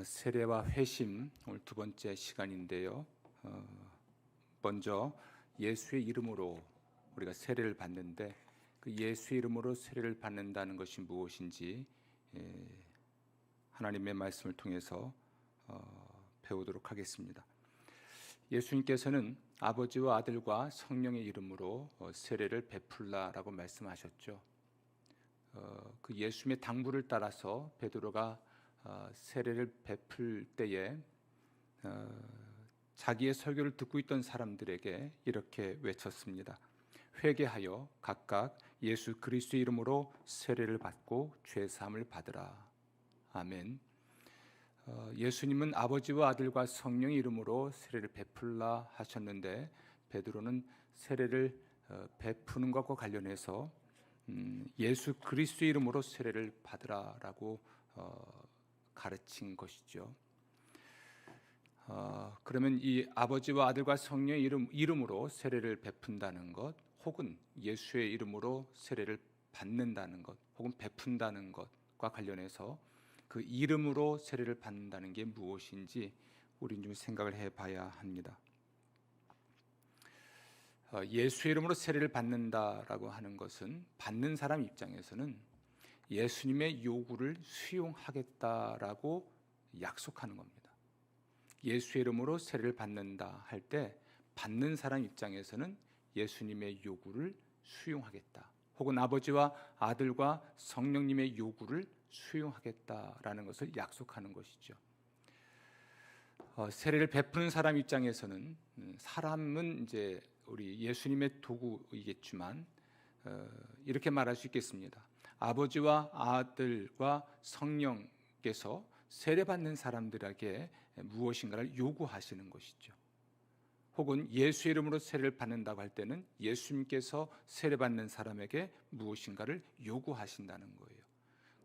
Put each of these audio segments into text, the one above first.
세례와 회심 오늘 두 번째 시간인데요. 먼저 예수의 이름으로 우리가 세례를 받는데 그 예수의 이름으로 세례를 받는다는 것이 무엇인지 하나님의 말씀을 통해서 배우도록 하겠습니다. 예수님께서는 아버지와 아들과 성령의 이름으로 세례를 베풀라라고 말씀하셨죠. 그 예수님의 당부를 따라서 베드로가 세례를 베풀 때에 자기의 설교를 듣고 있던 사람들에게 이렇게 외쳤습니다. 회개하여 각각 예수 그리스도의 이름으로 세례를 받고 죄 사함을 받으라. 아멘. 예수님은 아버지와 아들과 성령의 이름으로 세례를 베풀라 하셨는데 베드로는 세례를 베푸는 것과 관련해서 예수 그리스도의 이름으로 세례를 받으라라고 가르친 것이죠. 그러면 이 아버지와 아들과 성령의 이름으로 세례를 베푼다는 것, 혹은 예수의 이름으로 세례를 받는다는 것, 혹은 베푼다는 것과 관련해서 그 이름으로 세례를 받는다는 게 무엇인지 우리는 좀 생각을 해봐야 합니다. 예수의 이름으로 세례를 받는다라고 하는 것은 받는 사람 입장에서는 예수님의 요구를 수용하겠다라고 약속하는 겁니다. 예수의 이름으로 세례를 받는다 할 때 받는 사람 입장에서는 예수님의 요구를 수용하겠다, 혹은 아버지와 아들과 성령님의 요구를 수용하겠다라는 것을 약속하는 것이죠. 세례를 베푸는 사람 입장에서는 사람은 이제 우리 예수님의 도구이겠지만 이렇게 말할 수 있겠습니다. 아버지와 아들과 성령께서 세례받는 사람들에게 무엇인가를 요구하시는 것이죠. 혹은 예수의 이름으로 세례를 받는다고 할 때는 예수님께서 세례받는 사람에게 무엇인가를 요구하신다는 거예요.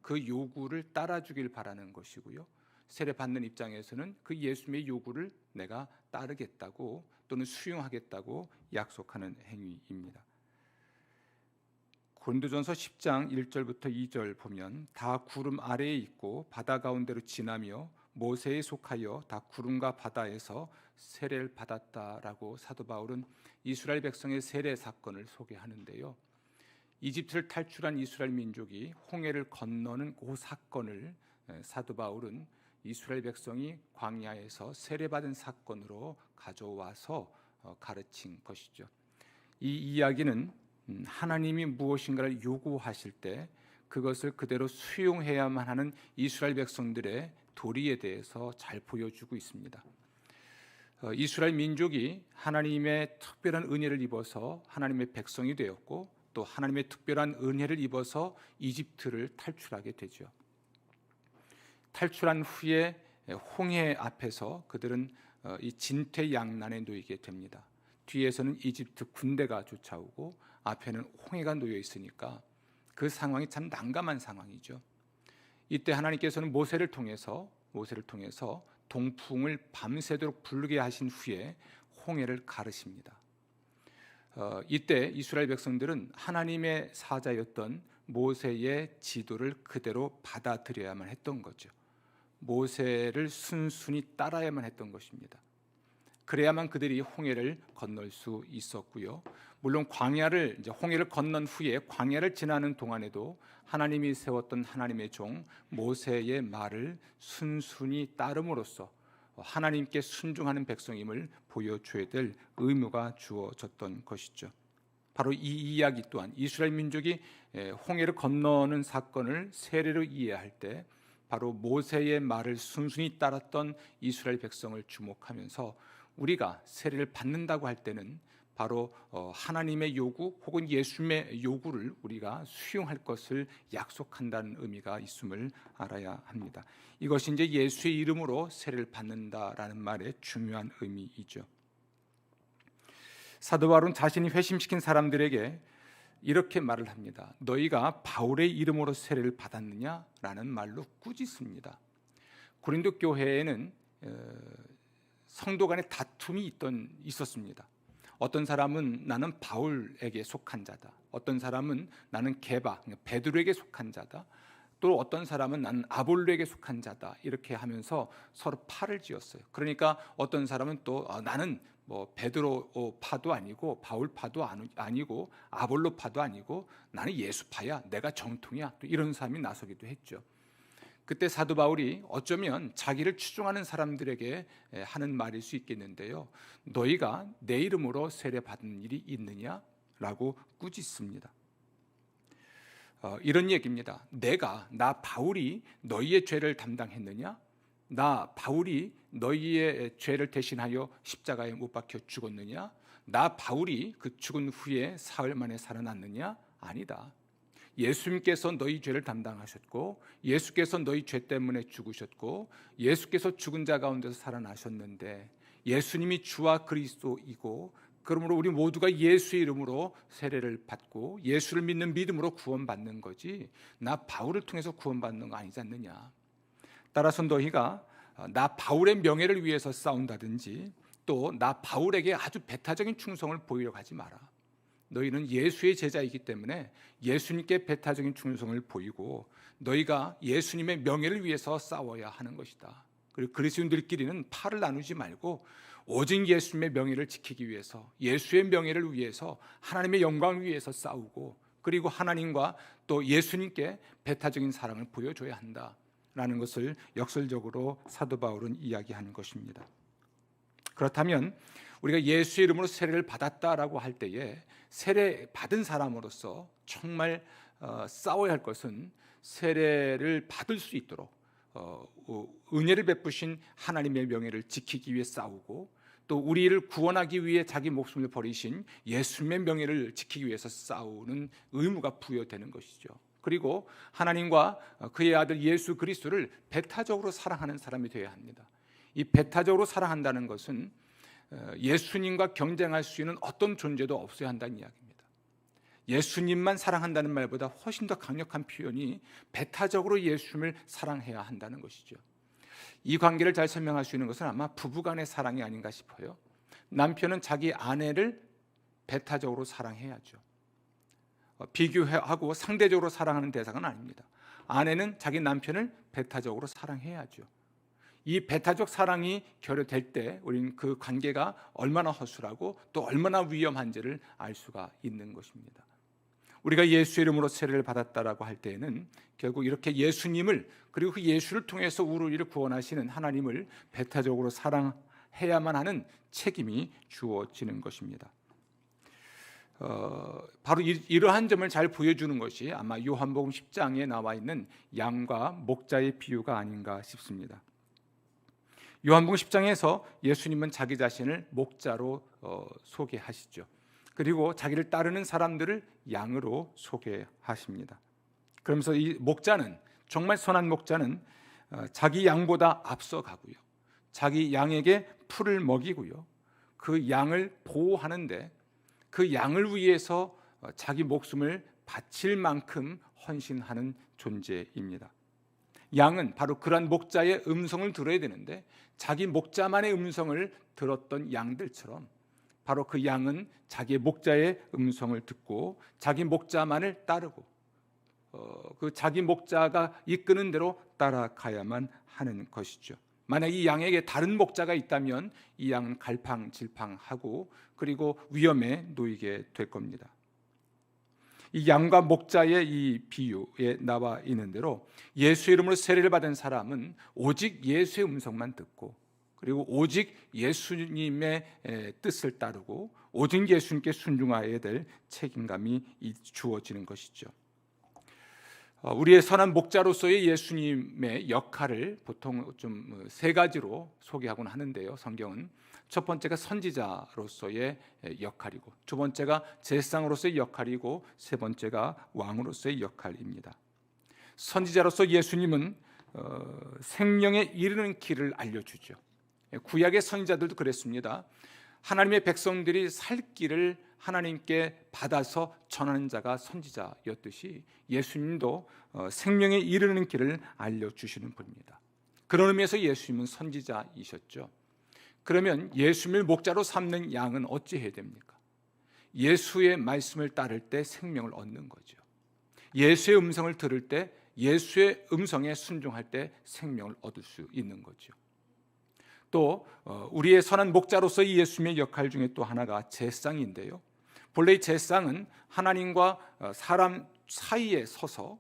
그 요구를 따라주길 바라는 것이고요. 세례받는 입장에서는 그 예수님의 요구를 내가 따르겠다고 또는 수용하겠다고 약속하는 행위입니다. 고린도전서 10장 1절부터 2절 보면 다 구름 아래에 있고 바다 가운데로 지나며 모세에 속하여 다 구름과 바다에서 세례를 받았다라고 사도 바울은 이스라엘 백성의 세례 사건을 소개하는데요. 이집트를 탈출한 이스라엘 민족이 홍해를 건너는 그 사건을 사도 바울은 이스라엘 백성이 광야에서 세례받은 사건으로 가져와서 가르친 것이죠. 이 이야기는 하나님이 무엇인가를 요구하실 때 그것을 그대로 수용해야만 하는 이스라엘 백성들의 도리에 대해서 잘 보여주고 있습니다. 이스라엘 민족이 하나님의 특별한 은혜를 입어서 하나님의 백성이 되었고 또 하나님의 특별한 은혜를 입어서 이집트를 탈출하게 되죠. 탈출한 후에 홍해 앞에서 그들은 이 진퇴양난에 놓이게 됩니다. 뒤에서는 이집트 군대가 쫓아오고 앞에는 홍해가 놓여 있으니까 그 상황이 참 난감한 상황이죠. 이때 하나님께서는 모세를 통해서 동풍을 밤새도록 불게 하신 후에 홍해를 가르십니다. 이때 이스라엘 백성들은 하나님의 사자였던 모세의 지도를 그대로 받아들여야만 했던 거죠. 모세를 순순히 따라야만 했던 것입니다. 그래야만 그들이 홍해를 건널 수 있었고요. 물론 홍해를 건넌 후에 광야를 지나는 동안에도 하나님이 세웠던 하나님의 종 모세의 말을 순순히 따름으로써 하나님께 순종하는 백성임을 보여줘야 될 의무가 주어졌던 것이죠. 바로 이 이야기 또한 이스라엘 민족이 홍해를 건너는 사건을 세례로 이해할 때 바로 모세의 말을 순순히 따랐던 이스라엘 백성을 주목하면서 우리가 세례를 받는다고 할 때는 바로 하나님의 요구 혹은 예수님의 요구를 우리가 수용할 것을 약속한다는 의미가 있음을 알아야 합니다. 이것이 이제 예수의 이름으로 세례를 받는다라는 말의 중요한 의미이죠. 사도 바울은 자신이 회심시킨 사람들에게 이렇게 말을 합니다. 너희가 바울의 이름으로 세례를 받았느냐라는 말로 꾸짖습니다. 고린도 교회에는 성도 간의 다툼이 있었습니다. 어떤 사람은 나는 바울에게 속한 자다, 어떤 사람은 나는 게바 베드로에게 속한 자다, 또 어떤 사람은 나는 아볼로에게 속한 자다 이렇게 하면서 서로 팔을 지었어요. 그러니까 어떤 사람은 또 나는 뭐 베드로 파도 아니고 바울 파도 아니고 아볼로 파도 아니고 나는 예수파야, 내가 정통이야, 또 이런 사람이 나서기도 했죠. 그때 사도 바울이 어쩌면 자기를 추종하는 사람들에게 하는 말일 수 있겠는데요, 너희가 내 이름으로 세례 받은 일이 있느냐라고 꾸짖습니다. 이런 얘기입니다. 나 바울이 너희의 죄를 담당했느냐? 나 바울이 너희의 죄를 대신하여 십자가에 못 박혀 죽었느냐? 나 바울이 그 죽은 후에 사흘 만에 살아났느냐? 아니다. 예수님께서 너희 죄를 담당하셨고, 예수께서 너희 죄 때문에 죽으셨고, 예수께서 죽은 자 가운데서 살아나셨는데, 예수님이 주와 그리스도이고, 그러므로 우리 모두가 예수의 이름으로 세례를 받고 예수를 믿는 믿음으로 구원받는 거지, 나 바울을 통해서 구원받는 거 아니지 않느냐. 따라서 너희가 나 바울의 명예를 위해서 싸운다든지 또 나 바울에게 아주 배타적인 충성을 보이려고 하지 마라. 너희는 예수의 제자이기 때문에 예수님께 배타적인 충성을 보이고 너희가 예수님의 명예를 위해서 싸워야 하는 것이다. 그리고 그리스도인들끼리는 팔을 나누지 말고 오직 예수님의 명예를 지키기 위해서, 예수의 명예를 위해서, 하나님의 영광을 위해서 싸우고, 그리고 하나님과 또 예수님께 배타적인 사랑을 보여줘야 한다라는 것을 역설적으로 사도 바울은 이야기한 것입니다. 그렇다면 우리가 예수의 이름으로 세례를 받았다라고 할 때에 세례 받은 사람으로서 정말 싸워야 할 것은 세례를 받을 수 있도록 은혜를 베푸신 하나님의 명예를 지키기 위해 싸우고, 또 우리를 구원하기 위해 자기 목숨을 버리신 예수님의 명예를 지키기 위해서 싸우는 의무가 부여되는 것이죠. 그리고 하나님과 그의 아들 예수 그리스도를 배타적으로 사랑하는 사람이 되어야 합니다. 이 배타적으로 사랑한다는 것은 예수님과 경쟁할 수 있는 어떤 존재도 없어야 한다는 이야기입니다. 예수님만 사랑한다는 말보다 훨씬 더 강력한 표현이 배타적으로 예수님을 사랑해야 한다는 것이죠. 이 관계를 잘 설명할 수 있는 것은 아마 부부간의 사랑이 아닌가 싶어요. 남편은 자기 아내를 배타적으로 사랑해야죠. 비교하고 상대적으로 사랑하는 대상은 아닙니다. 아내는 자기 남편을 배타적으로 사랑해야죠. 이 배타적 사랑이 결여될 때 우리는 그 관계가 얼마나 허술하고 또 얼마나 위험한지를 알 수가 있는 것입니다. 우리가 예수 이름으로 세례를 받았다라고 할 때에는 결국 이렇게 예수님을, 그리고 그 예수를 통해서 우리를 구원하시는 하나님을 배타적으로 사랑해야만 하는 책임이 주어지는 것입니다. 바로 이러한 점을 잘 보여주는 것이 아마 요한복음 10장에 나와 있는 양과 목자의 비유가 아닌가 싶습니다. 요한복음 10장에서 예수님은 자기 자신을 목자로 소개하시죠. 그리고 자기를 따르는 사람들을 양으로 소개하십니다. 그러면서 이 목자는, 정말 선한 목자는 자기 양보다 앞서가고요, 자기 양에게 풀을 먹이고요, 그 양을 보호하는데 그 양을 위해서 자기 목숨을 바칠 만큼 헌신하는 존재입니다. 양은 바로 그러한 목자의 음성을 들어야 되는데 자기 목자만의 음성을 들었던 양들처럼 바로 그 양은 자기의 목자의 음성을 듣고 자기 목자만을 따르고 그 자기 목자가 이끄는 대로 따라가야만 하는 것이죠. 만약 이 양에게 다른 목자가 있다면 이 양은 갈팡질팡하고 그리고 위험에 놓이게 될 겁니다. 이 양과 목자의 이 비유에 나와 있는 대로 예수 이름으로 세례를 받은 사람은 오직 예수의 음성만 듣고 그리고 오직 예수님의 뜻을 따르고 오직 예수님께 순종하여야 될 책임감이 주어지는 것이죠. 우리의 선한 목자로서의 예수님의 역할을 보통 좀 세 가지로 소개하곤 하는데요. 성경은 첫 번째가 선지자로서의 역할이고, 두 번째가 제사장으로서의 역할이고, 세 번째가 왕으로서의 역할입니다. 선지자로서 예수님은 생명에 이르는 길을 알려주죠. 구약의 선지자들도 그랬습니다. 하나님의 백성들이 살 길을 하나님께 받아서 전하는 자가 선지자였듯이 예수님도 생명에 이르는 길을 알려주시는 분입니다. 그런 의미에서 예수님은 선지자이셨죠. 그러면 예수님을 목자로 삼는 양은 어찌 해야 됩니까? 예수의 말씀을 따를 때 생명을 얻는 거죠. 예수의 음성을 들을 때 예수의 음성에 순종할 때 생명을 얻을 수 있는 거죠. 또 우리의 선한 목자로서 이 예수님의 역할 중에 또 하나가 제사장인데요. 본래 제사장은 하나님과 사람 사이에 서서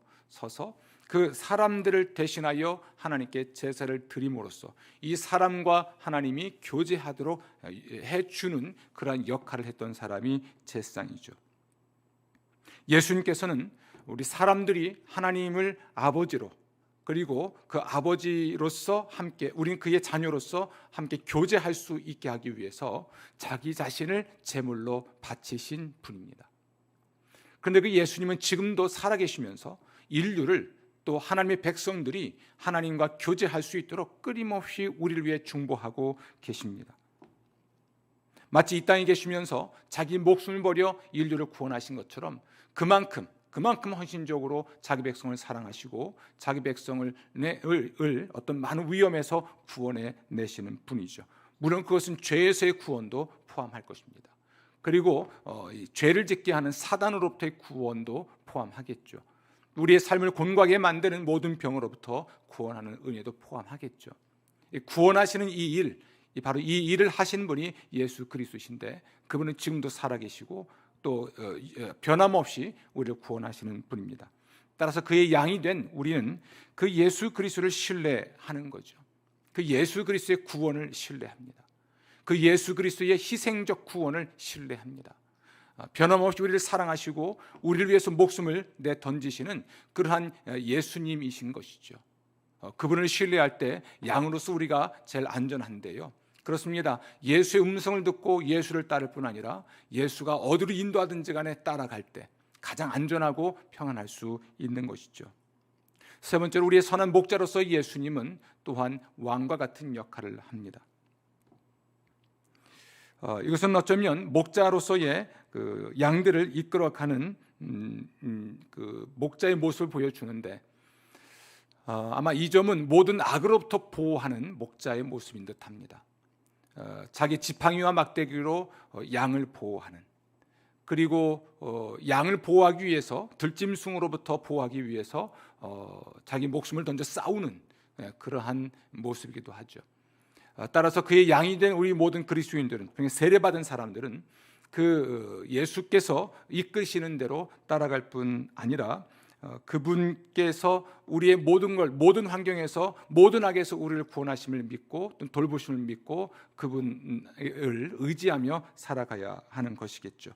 그 사람들을 대신하여 하나님께 제사를 드림으로써 이 사람과 하나님이 교제하도록 해주는 그러한 역할을 했던 사람이 제사장이죠. 예수님께서는 우리 사람들이 하나님을 아버지로, 그리고 그 아버지로서 함께, 우리는 그의 자녀로서 함께 교제할 수 있게 하기 위해서 자기 자신을 제물로 바치신 분입니다. 그런데 그 예수님은 지금도 살아계시면서 인류를, 또 하나님의 백성들이 하나님과 교제할 수 있도록 끊임없이 우리를 위해 중보하고 계십니다. 마치 이 땅에 계시면서 자기 목숨을 버려 인류를 구원하신 것처럼 그만큼 헌신적으로 자기 백성을 사랑하시고 자기 백성을 어떤 많은 위험에서 구원해 내시는 분이죠. 물론 그것은 죄에서의 구원도 포함할 것입니다. 그리고 죄를 짓게 하는 사단으로부터의 구원도 포함하겠죠. 우리의 삶을 곤고하게 만드는 모든 병으로부터 구원하는 은혜도 포함하겠죠. 구원하시는 이 일, 바로 이 일을 하신 분이 예수 그리스도신데, 그분은 지금도 살아계시고 또 변함없이 우리를 구원하시는 분입니다. 따라서 그의 양이 된 우리는 그 예수 그리스도를 신뢰하는 거죠. 그 예수 그리스도의 구원을 신뢰합니다. 그 예수 그리스도의 희생적 구원을 신뢰합니다. 변함없이 우리를 사랑하시고 우리를 위해서 목숨을 내 던지시는 그러한 예수님이신 것이죠. 그분을 신뢰할 때 양으로서 우리가 제일 안전한데요. 그렇습니다. 예수의 음성을 듣고 예수를 따를 뿐 아니라 예수가 어디로 인도하든지 간에 따라갈 때 가장 안전하고 평안할 수 있는 것이죠. 세 번째로 우리의 선한 목자로서 예수님은 또한 왕과 같은 역할을 합니다. 이것은 어쩌면 목자로서의 그 양들을 이끌어가는 그 목자의 모습을 보여주는데, 아마 이 점은 모든 악으로부터 보호하는 목자의 모습인 듯합니다. 자기 지팡이와 막대기로 양을 보호하는, 그리고 양을 보호하기 위해서, 들짐승으로부터 보호하기 위해서 자기 목숨을 던져 싸우는 그러한 모습이기도 하죠. 따라서 그의 양이 된 우리 모든 그리스도인들은, 세례받은 사람들은 그 예수께서 이끄시는 대로 따라갈 뿐 아니라 그분께서 우리의 모든 걸, 모든 환경에서, 모든 악에서 우리를 구원하심을 믿고 또 돌보심을 믿고 그분을 의지하며 살아가야 하는 것이겠죠.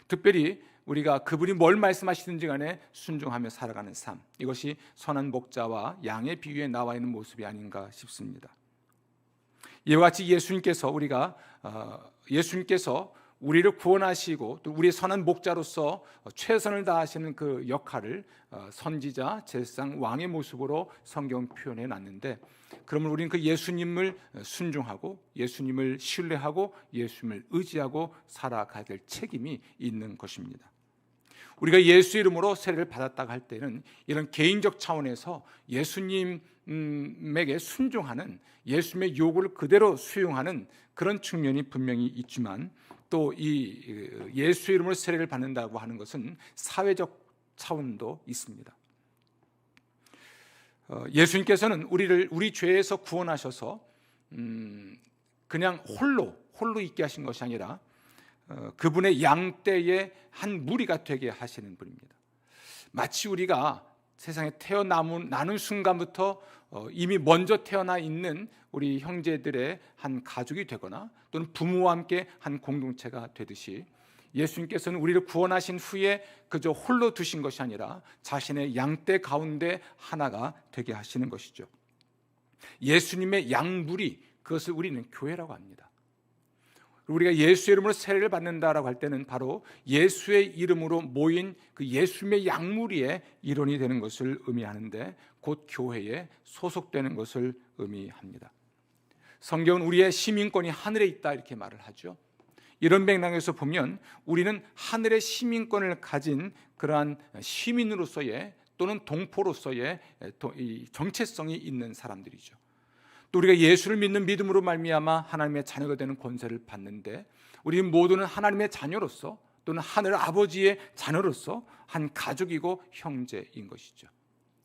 특별히 우리가 그분이 뭘 말씀하시든지 간에 순종하며 살아가는 삶, 이것이 선한 목자와 양의 비유에 나와 있는 모습이 아닌가 싶습니다. 이와 같이 예수님께서 우리를 구원하시고 또 우리의 선한 목자로서 최선을 다하시는 그 역할을 선지자, 제사장, 왕의 모습으로 성경 표현해 놨는데, 그러면 우리는 그 예수님을 순종하고 예수님을 신뢰하고 예수님을 의지하고 살아가야 될 책임이 있는 것입니다. 우리가 예수 이름으로 세례를 받았다고 할 때는 이런 개인적 차원에서 예수님에게 순종하는, 예수님의 요구를 그대로 수용하는 그런 측면이 분명히 있지만, 또 이 예수 이름으로 세례를 받는다고 하는 것은 사회적 차원도 있습니다. 예수님께서는 우리 죄에서 구원하셔서 그냥 홀로 있게 하신 것이 아니라 그분의 양떼의 한 무리가 되게 하시는 분입니다. 마치 우리가 세상에 태어나는 순간부터 이미 먼저 태어나 있는 우리 형제들의 한 가족이 되거나 또는 부모와 함께 한 공동체가 되듯이, 예수님께서는 우리를 구원하신 후에 그저 홀로 두신 것이 아니라 자신의 양떼 가운데 하나가 되게 하시는 것이죠. 예수님의 양무리, 그것을 우리는 교회라고 합니다. 우리가 예수의 이름으로 세례를 받는다라고 할 때는 바로 예수의 이름으로 모인 그 예수님의 양무리의 일원이 되는 것을 의미하는데, 곧 교회에 소속되는 것을 의미합니다. 성경은 우리의 시민권이 하늘에 있다 이렇게 말을 하죠. 이런 맥락에서 보면 우리는 하늘의 시민권을 가진 그러한 시민으로서의 또는 동포로서의 정체성이 있는 사람들이죠. 또 우리가 예수를 믿는 믿음으로 말미암아 하나님의 자녀가 되는 권세를 받는데, 우리 모두는 하나님의 자녀로서 또는 하늘 아버지의 자녀로서 한 가족이고 형제인 것이죠.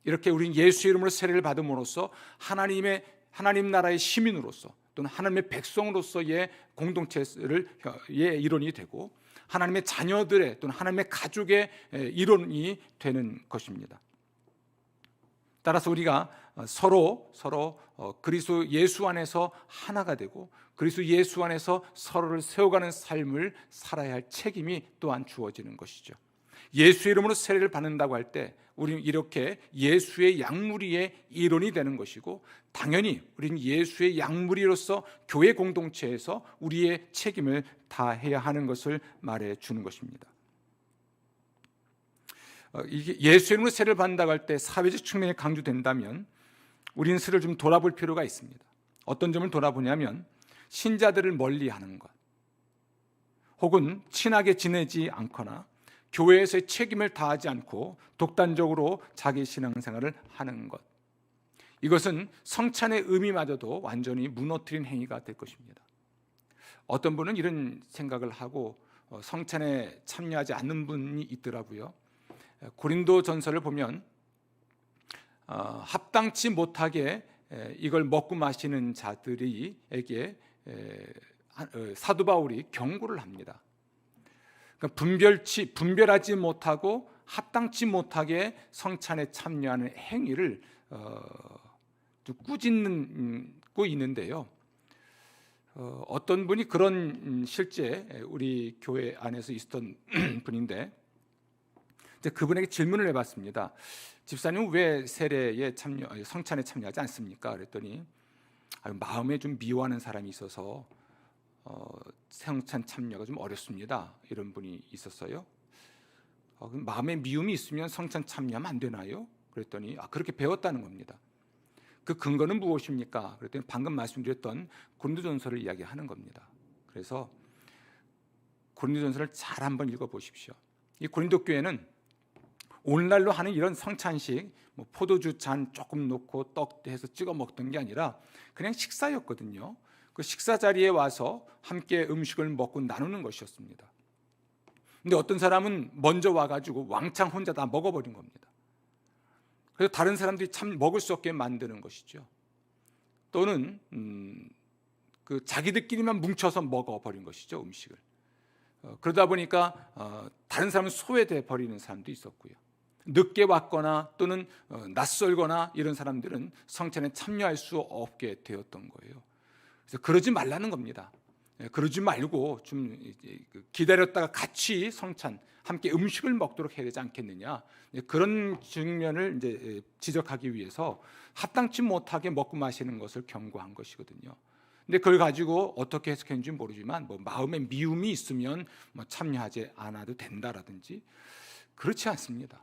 이렇게 우리는 예수 이름으로 세례를 받음으로써 하나님 나라의 시민으로서 또는 하나님의 백성으로서의 공동체의 일원이 되고 하나님의 자녀들의 또는 하나님의 가족의 일원이 되는 것입니다. 따라서 우리가 서로 그리스도 예수 안에서 하나가 되고 그리스도 예수 안에서 서로를 세워가는 삶을 살아야 할 책임이 또한 주어지는 것이죠. 예수 이름으로 세례를 받는다고 할 때 우리는 이렇게 예수의 양무리의 일원이 되는 것이고 당연히 우리는 예수의 양무리로서 교회 공동체에서 우리의 책임을 다해야 하는 것을 말해 주는 것입니다. 이게 예수 이름으로 세례를 받는다고 할 때 사회적 측면이 강조된다면 우리는 스스로 좀 돌아볼 필요가 있습니다. 어떤 점을 돌아보냐면 신자들을 멀리하는 것, 혹은 친하게 지내지 않거나 교회에서의 책임을 다하지 않고 독단적으로 자기 신앙생활을 하는 것, 이것은 성찬의 의미마저도 완전히 무너뜨린 행위가 될 것입니다. 어떤 분은 이런 생각을 하고 성찬에 참여하지 않는 분이 있더라고요. 고린도 전서를 보면 합당치 못하게 이걸 먹고 마시는 자들에게 사도 바울이 경고를 합니다. 그러니까 분별하지 못하고 합당치 못하게 성찬에 참여하는 행위를 꾸짖고 있는데요. 어떤 분이 그런 실제 우리 교회 안에서 있었던 분인데 이제 그분에게 질문을 해봤습니다. 집사님 왜 세례에 성찬에 참여하지 않습니까? 그랬더니 마음에 좀 미워하는 사람이 있어서 성찬 참여가 좀 어렵습니다. 이런 분이 있었어요. 그럼 마음에 미움이 있으면 성찬 참여하면 안 되나요? 그랬더니 그렇게 배웠다는 겁니다. 그 근거는 무엇입니까? 그랬더니 방금 말씀드렸던 고린도전서를 이야기하는 겁니다. 그래서 고린도전서를 잘 한번 읽어보십시오. 이 고린도 교회는 오늘날로 하는 이런 성찬식, 포도주 잔 조금 넣고 떡 해서 찍어 먹던 게 아니라 그냥 식사였거든요. 그 식사 자리에 와서 함께 음식을 먹고 나누는 것이었습니다. 근데 어떤 사람은 먼저 와가지고 왕창 혼자 다 먹어버린 겁니다. 그래서 다른 사람들이 참 먹을 수 없게 만드는 것이죠. 또는 그 자기들끼리만 뭉쳐서 먹어버린 것이죠, 음식을. 그러다 보니까 다른 사람은 소외돼 버리는 사람도 있었고요. 늦게 왔거나 또는 낯설거나 이런 사람들은 성찬에 참여할 수 없게 되었던 거예요. 그래서 그러지 말라는 겁니다. 그러지 말고 좀 기다렸다가 같이 성찬 함께 음식을 먹도록 해야 되지 않겠느냐, 그런 측면을 이제 지적하기 위해서 합당치 못하게 먹고 마시는 것을 경고한 것이거든요. 근데 그걸 가지고 어떻게 해석했는지 모르지만 마음에 미움이 있으면 참여하지 않아도 된다라든지, 그렇지 않습니다.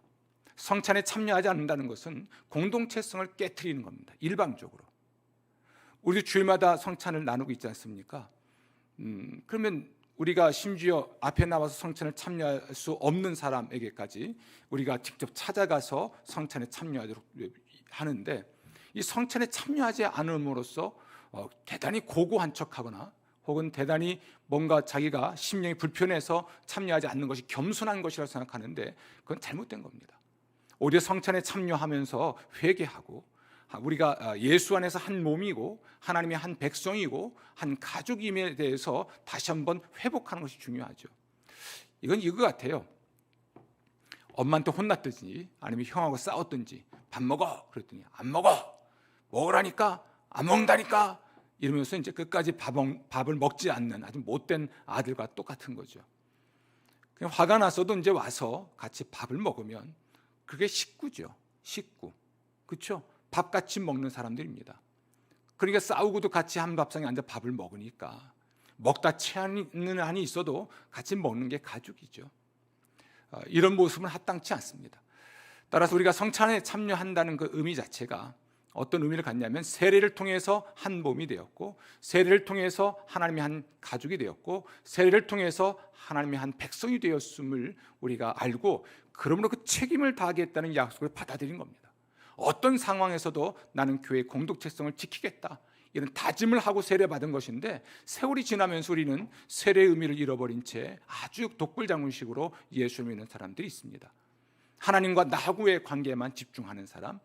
성찬에 참여하지 않는다는 것은 공동체성을 깨트리는 겁니다. 일방적으로. 우리 주일마다 성찬을 나누고 있지 않습니까? 그러면 우리가 심지어 앞에 나와서 성찬을 참여할 수 없는 사람에게까지 우리가 직접 찾아가서 성찬에 참여하도록 하는데, 이 성찬에 참여하지 않음으로써 대단히 고고한 척하거나 혹은 대단히 뭔가 자기가 심령이 불편해서 참여하지 않는 것이 겸손한 것이라고 생각하는데 그건 잘못된 겁니다. 오히려 성찬에 참여하면서 회개하고 우리가 예수 안에서 한 몸이고 하나님의 한 백성이고 한 가족임에 대해서 다시 한번 회복하는 것이 중요하죠. 이건 이거 같아요. 엄마한테 혼났든지 아니면 형하고 싸웠든지 밥 먹어 그랬더니 안 먹어, 먹으라니까 안 먹는다니까 이러면서 이제 끝까지 밥을 먹지 않는 아주 못된 아들과 똑같은 거죠. 그냥 화가 났어도 이제 와서 같이 밥을 먹으면 그게 식구죠. 식구. 그렇죠? 밥 같이 먹는 사람들입니다. 그러니까 싸우고도 같이 한 밥상에 앉아 밥을 먹으니까 먹다 체하는 한이 있어도 같이 먹는 게 가족이죠. 이런 모습은 합당치 않습니다. 따라서 우리가 성찬에 참여한다는 그 의미 자체가 어떤 의미를 갖냐면 세례를 통해서 한 몸이 되었고, 세례를 통해서 하나님의 한 가족이 되었고, 세례를 통해서 하나님의 한 백성이 되었음을 우리가 알고, 그러므로 그 책임을 다하겠다는 약속을 받아들인 겁니다. 어떤 상황에서도 나는 교회의 공동체성을 지키겠다, 이런 다짐을 하고 세례받은 것인데, 세월이 지나면서 우리는 세례의 의미를 잃어버린 채 아주 독불장군식으로 예수를 믿는 사람들이 있습니다. 하나님과 나하고의 관계에만 집중하는 사람,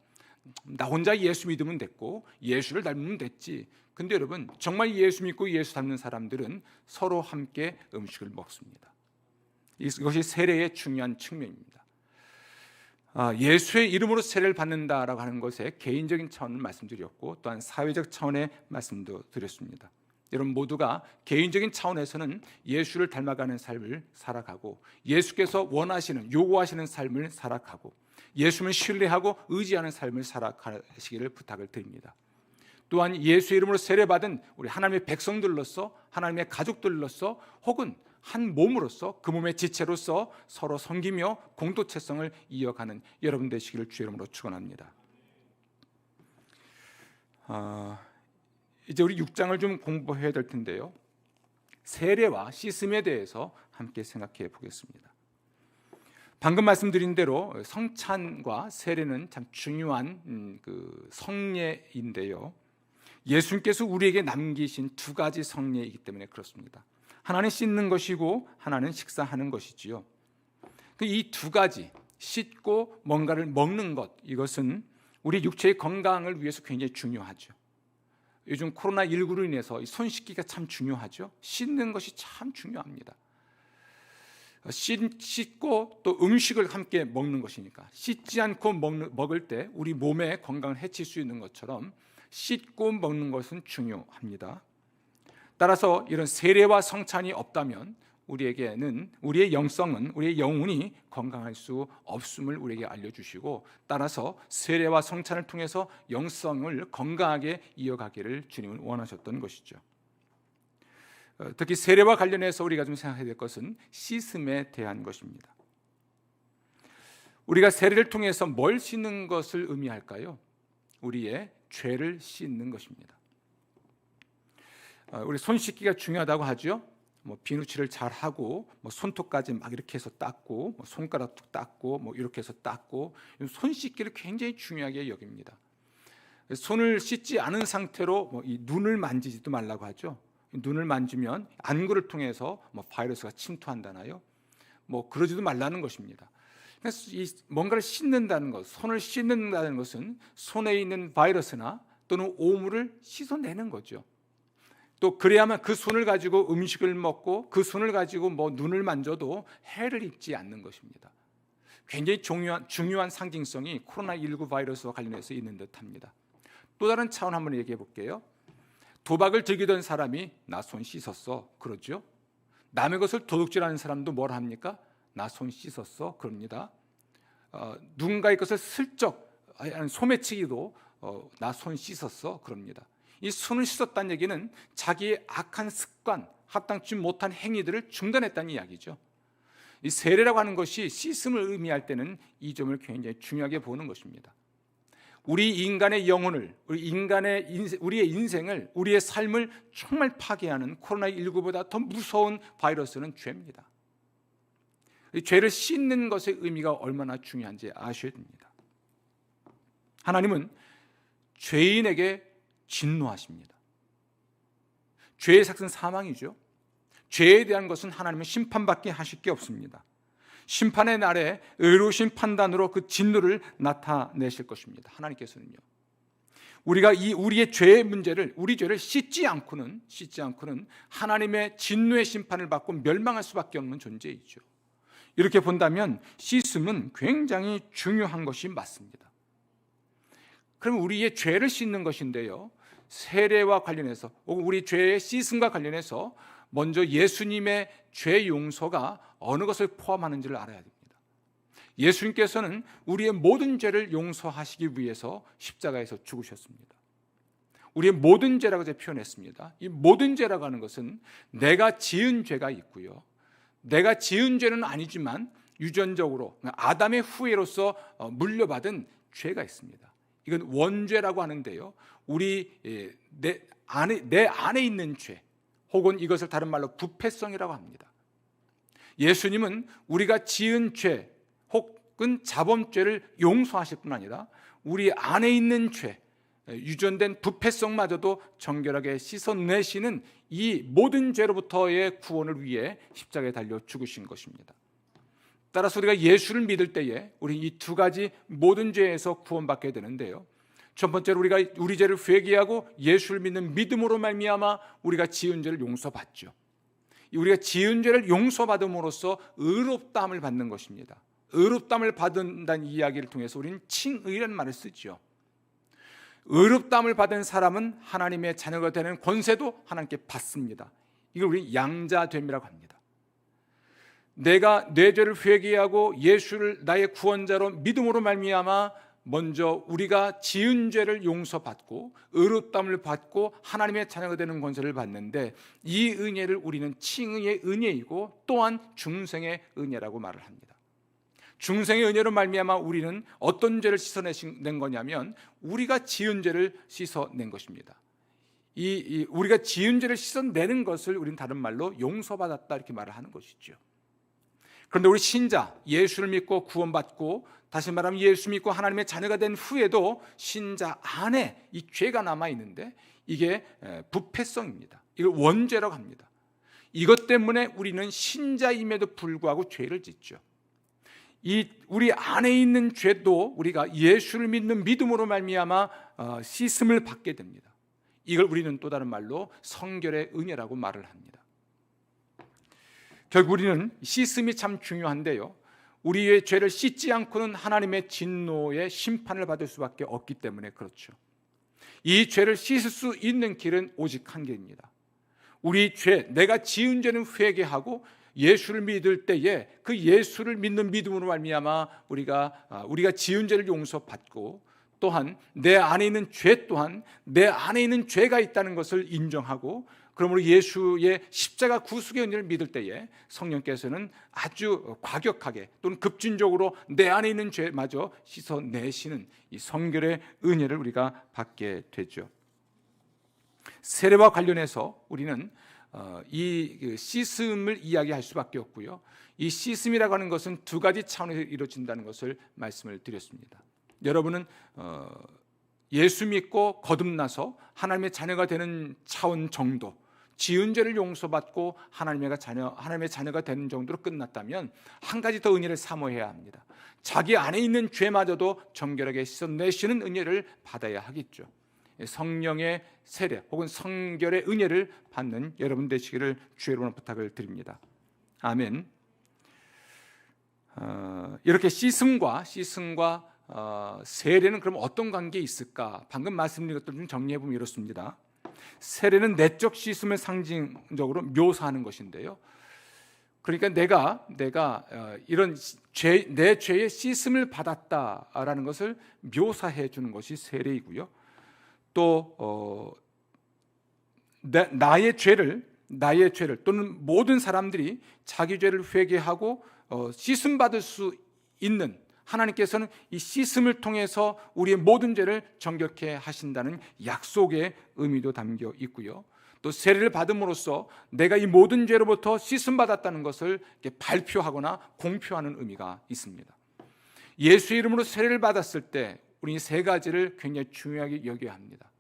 나 혼자 예수 믿으면 됐고 예수를 닮으면 됐지. 근데 여러분, 정말 예수 믿고 예수 닮는 사람들은 서로 함께 음식을 먹습니다. 이것이 세례의 중요한 측면입니다. 예수의 이름으로 세례를 받는다라고 하는 것에 개인적인 차원을 말씀드렸고, 또한 사회적 차원의 말씀도 드렸습니다. 여러분 모두가 개인적인 차원에서는 예수를 닮아가는 삶을 살아가고, 예수께서 원하시는, 요구하시는 삶을 살아가고, 예수를 신뢰하고 의지하는 삶을 살아가시기를 부탁을 드립니다. 또한 예수의 이름으로 세례받은 우리 하나님의 백성들로서, 하나님의 가족들로서, 혹은 한 몸으로서, 그 몸의 지체로서 서로 섬기며 공동체성을 이어가는 여러분 되시기를 주의 이름으로 축원합니다. 이제 우리 6장을 좀 공부해야 될 텐데요, 세례와 씻음에 대해서 함께 생각해 보겠습니다. 방금 말씀드린 대로 성찬과 세례는 참 중요한 성례인데요, 예수님께서 우리에게 남기신 두 가지 성례이기 때문에 그렇습니다. 하나는 씻는 것이고 하나는 식사하는 것이지요. 이 두 가지, 씻고 뭔가를 먹는 것, 이것은 우리 육체의 건강을 위해서 굉장히 중요하죠. 요즘 코로나19로 인해서 손 씻기가 참 중요하죠. 씻는 것이 참 중요합니다. 씻고 또 음식을 함께 먹는 것이니까, 씻지 않고 먹을 때 우리 몸의 건강을 해칠 수 있는 것처럼 씻고 먹는 것은 중요합니다. 따라서 이런 세례와 성찬이 없다면 우리에게는, 우리의 영성은, 우리의 영혼이 건강할 수 없음을 우리에게 알려주시고, 따라서 세례와 성찬을 통해서 영성을 건강하게 이어가기를 주님은 원하셨던 것이죠. 특히 세례와 관련해서 우리가 좀 생각해야 될 것은 씻음에 대한 것입니다. 우리가 세례를 통해서 뭘 씻는 것을 의미할까요? 우리의 죄를 씻는 것입니다. 우리 손 씻기가 중요하다고 하죠. 비누칠을 잘 하고, 손톱까지 막 이렇게 해서 닦고, 손가락도 닦고, 이렇게 해서 닦고, 손 씻기를 굉장히 중요하게 여깁니다. 손을 씻지 않은 상태로 이 눈을 만지지도 말라고 하죠. 눈을 만지면 안구를 통해서 바이러스가 침투한다나요? 그러지도 말라는 것입니다. 그래서 이 뭔가를 씻는다는 것, 손을 씻는다는 것은 손에 있는 바이러스나 또는 오물을 씻어내는 거죠. 또 그래야만 그 손을 가지고 음식을 먹고, 그 손을 가지고 눈을 만져도 해를 입지 않는 것입니다. 굉장히 중요한 상징성이 코로나19 바이러스와 관련해서 있는 듯합니다. 또 다른 차원 한번 얘기해 볼게요. 도박을 즐기던 사람이 나 손 씻었어, 그러죠. 남의 것을 도둑질하는 사람도 뭘 합니까? 나 손 씻었어, 그럽니다. 누군가의 것을 슬쩍 소매치기도 나 손 씻었어, 그럽니다. 이 손을 씻었다는 얘기는 자기의 악한 습관, 합당치 못한 행위들을 중단했다는 이야기죠. 이 세례라고 하는 것이 씻음을 의미할 때는 이 점을 굉장히 중요하게 보는 것입니다. 우리 인간의 영혼을, 우리의 인생을, 우리의 삶을 정말 파괴하는 코로나19보다 더 무서운 바이러스는 죄입니다. 이 죄를 씻는 것의 의미가 얼마나 중요한지 아셔야 됩니다. 하나님은 죄인에게 진노하십니다. 죄의 삭은 사망이죠. 죄에 대한 것은 하나님은 심판밖에 하실 게 없습니다. 심판의 날에 의로우신 판단으로 그 진노를 나타내실 것입니다. 하나님께서는요, 우리가 우리의 죄의 문제를, 우리 죄를 씻지 않고는 하나님의 진노의 심판을 받고 멸망할 수밖에 없는 존재이죠. 이렇게 본다면 씻음은 굉장히 중요한 것이 맞습니다. 그럼 우리의 죄를 씻는 것인데요, 세례와 관련해서, 우리 죄의 씻음과 관련해서 먼저 예수님의 죄 용서가 어느 것을 포함하는지를 알아야 됩니다. 예수님께서는 우리의 모든 죄를 용서하시기 위해서 십자가에서 죽으셨습니다. 우리의 모든 죄라고 제가 표현했습니다. 이 모든 죄라고 하는 것은 내가 지은 죄가 있고요, 내가 지은 죄는 아니지만 유전적으로 아담의 후예로서 물려받은 죄가 있습니다. 이건 원죄라고 하는데요, 내 안에 있는 죄, 혹은 이것을 다른 말로 부패성이라고 합니다. 예수님은 우리가 지은 죄 혹은 자범죄를 용서하실 뿐 아니라 우리 안에 있는 죄, 유전된 부패성마저도 정결하게 씻어내시는 이 모든 죄로부터의 구원을 위해 십자가에 달려 죽으신 것입니다. 따라서 우리가 예수를 믿을 때에 우리 이 두 가지 모든 죄에서 구원받게 되는데요. 첫 번째로 우리가 우리 죄를 회개하고 예수를 믿는 믿음으로 말미암아 우리가 지은 죄를 용서받죠. 우리가 지은 죄를 용서받음으로써 의롭다함을 받는 것입니다. 의롭다함을 받는다는 이야기를 통해서 우리는 칭의라는 말을 쓰죠. 의롭다함을 받은 사람은 하나님의 자녀가 되는 권세도 하나님께 받습니다. 이걸 우리 양자됨이라고 합니다. 내가 내 죄를 회개하고 예수를 나의 구원자로 믿음으로 말미암아 먼저 우리가 지은 죄를 용서받고 의롭다함을 받고 하나님의 자녀가 되는 권세를 받는데, 이 은혜를 우리는 칭의의 은혜이고 또한 중생의 은혜라고 말을 합니다. 중생의 은혜로 말미암아 우리는 어떤 죄를 씻어낸 거냐면 우리가 지은 죄를 씻어낸 것입니다. 우리가 지은 죄를 씻어내는 것을 우리는 다른 말로 용서받았다 이렇게 말을 하는 것이죠. 그런데 우리 신자, 예수를 믿고 구원받고 다시 말하면 예수 믿고 하나님의 자녀가 된 후에도 신자 안에 이 죄가 남아있는데 이게 부패성입니다. 이걸 원죄라고 합니다. 이것 때문에 우리는 신자임에도 불구하고 죄를 짓죠. 우리 안에 있는 죄도 우리가 예수를 믿는 믿음으로 말미암아 씻음을 받게 됩니다. 이걸 우리는 또 다른 말로 성결의 은혜라고 말을 합니다. 결국 우리는 씻음이 참 중요한데요, 우리의 죄를 씻지 않고는 하나님의 진노의 심판을 받을 수밖에 없기 때문에 그렇죠. 이 죄를 씻을 수 있는 길은 오직 한 길입니다. 우리 죄, 내가 지은 죄는 회개하고 예수를 믿을 때에 그 예수를 믿는 믿음으로 말미암아 우리가 지은 죄를 용서받고 또한 내 안에 있는 죄 또한 내 안에 있는 죄가 있다는 것을 인정하고, 그러므로 예수의 십자가 구속의 은혜를 믿을 때에 성령께서는 아주 과격하게 또는 급진적으로 내 안에 있는 죄마저 씻어내시는 이 성결의 은혜를 우리가 받게 되죠. 세례와 관련해서 우리는 이 씻음을 이야기할 수밖에 없고요. 이 씻음이라고 하는 것은 두 가지 차원에서 이루어진다는 것을 말씀을 드렸습니다. 여러분은 예수 믿고 거듭나서 하나님의 자녀가 되는 차원 정도, 지은 죄를 용서받고 하나님의 자녀가 되는 정도로 끝났다면 한 가지 더 은혜를 사모해야 합니다. 자기 안에 있는 죄마저도 정결하게 씻어내시는 은혜를 받아야 하겠죠. 성령의 세례 혹은 성결의 은혜를 받는 여러분 되시기를 주의 이름으로 부탁을 드립니다. 아멘. 이렇게 씻음과 세례는 그럼 어떤 관계에 있을까? 방금 말씀드린 것들 좀 정리해보면 이렇습니다. 세례는 내적 씻음을 상징적으로 묘사하는 것인데요, 그러니까 내가 이런 내 죄의 씻음을 받았다라는 것을 묘사해 주는 것이 세례이고요. 또 나의 죄를 또는 모든 사람들이 자기 죄를 회개하고 씻음 받을 수 있는, 하나님께서는 이 씻음을 통해서 우리의 모든 죄를 정결케 하신다는 약속의 의미도 담겨 있고요. 또 세례를 받음으로써 내가 이 모든 죄로부터 씻음 받았다는 것을 발표하거나 공표하는 의미가 있습니다. 예수 이름으로 세례를 받았을 때 우리 세 가지를 굉장히 중요하게 여겨야 합니다.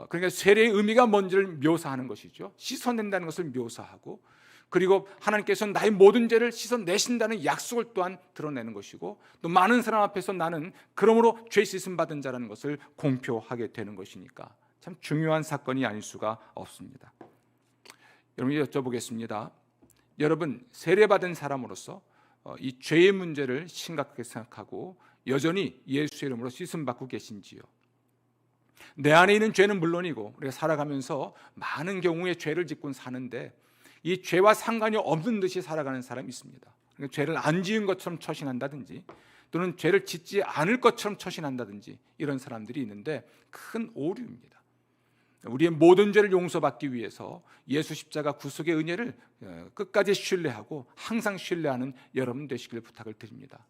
그러니까 세례의 의미가 뭔지를 묘사하는 것이죠. 씻어낸다는 것을 묘사하고, 그리고 하나님께서는 나의 모든 죄를 씻어내신다는 약속을 또한 드러내는 것이고, 또 많은 사람 앞에서 나는 그러므로 죄 씻음 받은 자라는 것을 공표하게 되는 것이니까 참 중요한 사건이 아닐 수가 없습니다. 여러분, 여쭤보겠습니다. 여러분, 세례받은 사람으로서 이 죄의 문제를 심각하게 생각하고 여전히 예수 이름으로 씻음 받고 계신지요? 내 안에 있는 죄는 물론이고 우리가 살아가면서 많은 경우에 죄를 짓고 사는데 이 죄와 상관이 없는 듯이 살아가는 사람이 있습니다. 그러니까 죄를 안 지은 것처럼 처신한다든지 또는 죄를 짓지 않을 것처럼 처신한다든지 이런 사람들이 있는데 큰 오류입니다. 우리의 모든 죄를 용서받기 위해서 예수 십자가 구속의 은혜를 끝까지 신뢰하고 항상 신뢰하는 여러분 되시길 부탁을 드립니다.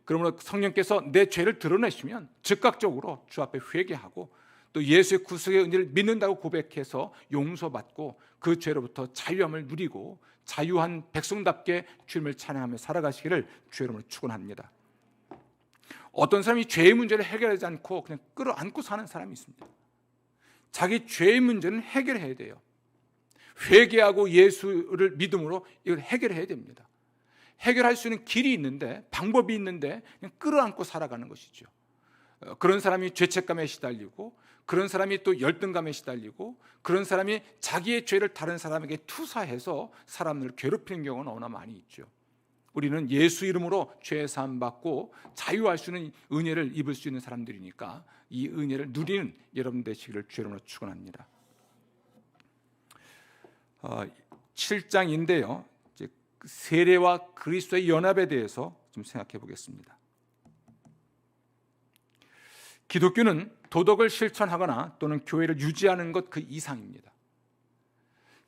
그러므로 성령께서 내 죄를 드러내시면 즉각적으로 주 앞에 회개하고 또 예수의 구속의 은혜를 믿는다고 고백해서 용서받고 그 죄로부터 자유함을 누리고 자유한 백성답게 주님을 찬양하며 살아가시기를 주의 이름으로 축원합니다. 어떤 사람이 죄의 문제를 해결하지 않고 그냥 끌어안고 사는 사람이 있습니다. 자기 죄의 문제는 해결해야 돼요. 회개하고 예수를 믿음으로 이걸 해결해야 됩니다. 해결할 수 있는 길이 있는데, 방법이 있는데 그냥 끌어안고 살아가는 것이죠. 그런 사람이 죄책감에 시달리고, 그런 사람이 또 열등감에 시달리고, 그런 사람이 자기의 죄를 다른 사람에게 투사해서 사람을 괴롭히는 경우가 너무나 많이 있죠. 우리는 예수 이름으로 죄 사함 받고 자유할 수 있는 은혜를 입을 수 있는 사람들이니까 이 은혜를 누리는 여러분 되시기를 주 이름으로 축원합니다. 7장인데요. 이제 세례와 그리스도의 연합에 대해서 좀 생각해 보겠습니다. 기독교는 도덕을 실천하거나 또는 교회를 유지하는 것 그 이상입니다.